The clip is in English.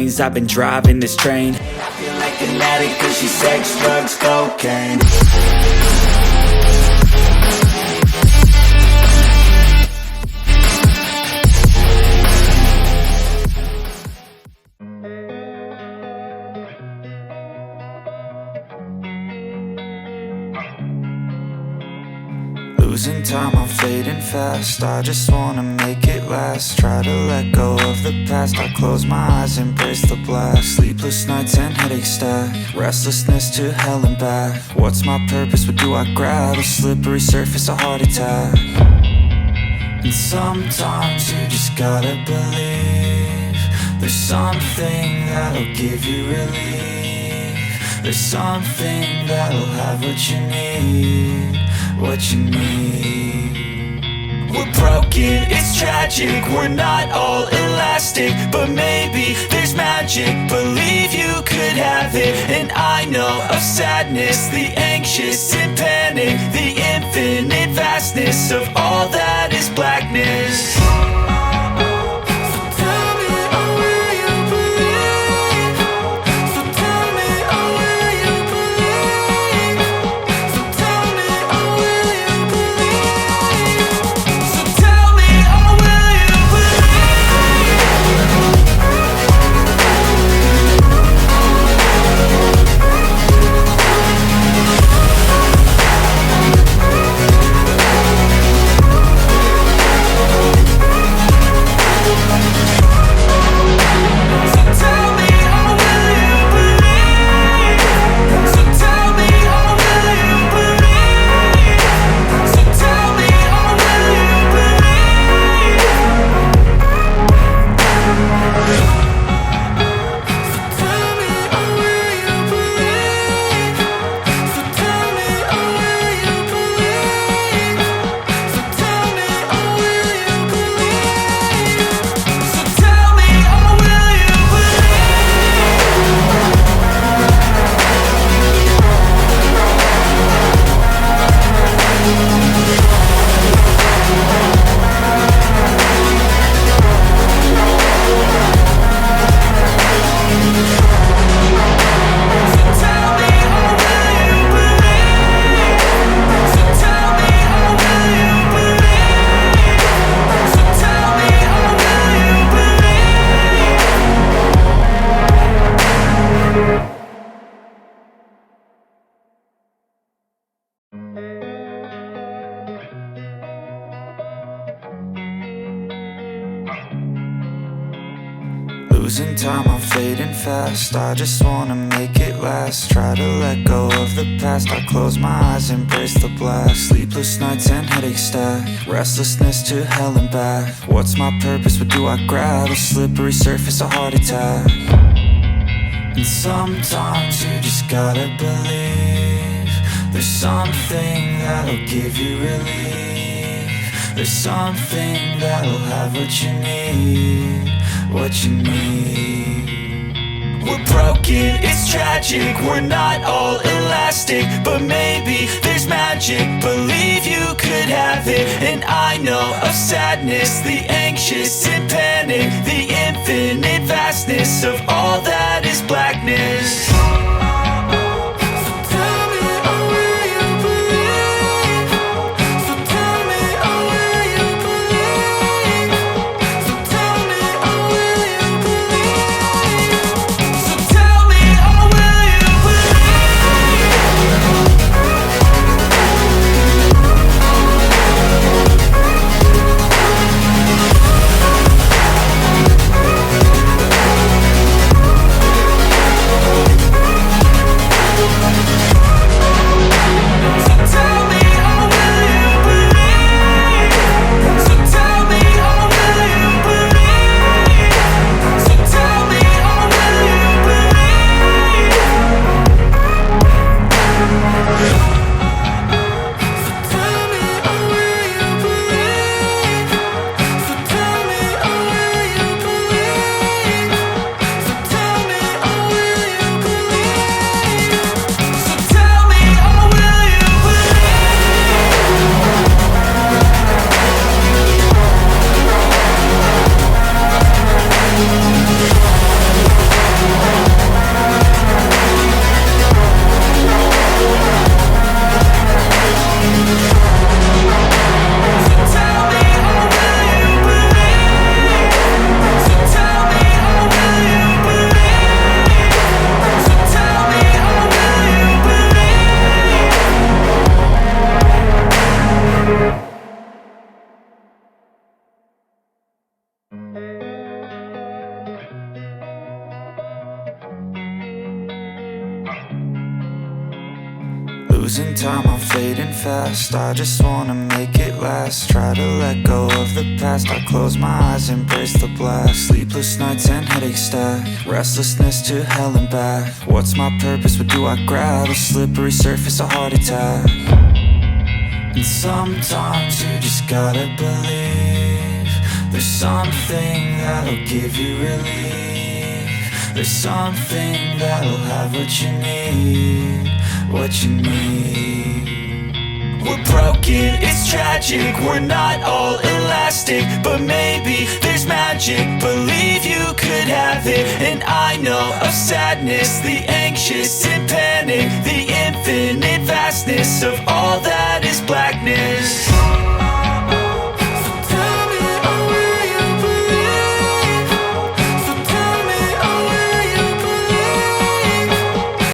lanes, I've been driving this train. I feel like an addict cause she's sex, drugs, cocaine. Losing time, I'm fading fast. I just wanna make it last. Try to let go of the past. I close my eyes, embrace the blast. Sleepless nights and headache stack. Restlessness to hell and back. What's my purpose, what do I grab? A slippery surface, a heart attack. And sometimes you just gotta believe there's something that'll give you relief. There's something that'll have what you need, what you need. We're broken, it's tragic, we're not all elastic, but maybe there's magic, believe you could have it. And I know of sadness, the anxious and panic, the infinite vastness of all that is blackness. Losing time, I'm fading fast. I just wanna make it last. Try to let go of the past. I close my eyes, embrace the blast. Sleepless nights and headache stack. Restlessness to hell and back. What's my purpose, what do I grab? A slippery surface, a heart attack. And sometimes you just gotta believe there's something that'll give you relief. There's something that'll have what you need, what you need. We're broken, it's tragic, we're not all elastic, but maybe there's magic, believe you could have it. And I know of sadness, the anxious and panic, the infinite vastness of all that is blackness. Losing time, I'm fading fast. I just wanna make it last. Try to let go of the past. I close my eyes, embrace the blast. Sleepless nights and headache stack. Restlessness to hell and back. What's my purpose? What do I grab? A slippery surface, a heart attack. And sometimes you just gotta believe there's something that'll give you relief. There's something that'll have what you need, what you need. We're broken, it's tragic, we're not all elastic, but maybe there's magic, believe you could have it. And I know of sadness, the anxious and panic, the infinite vastness of all that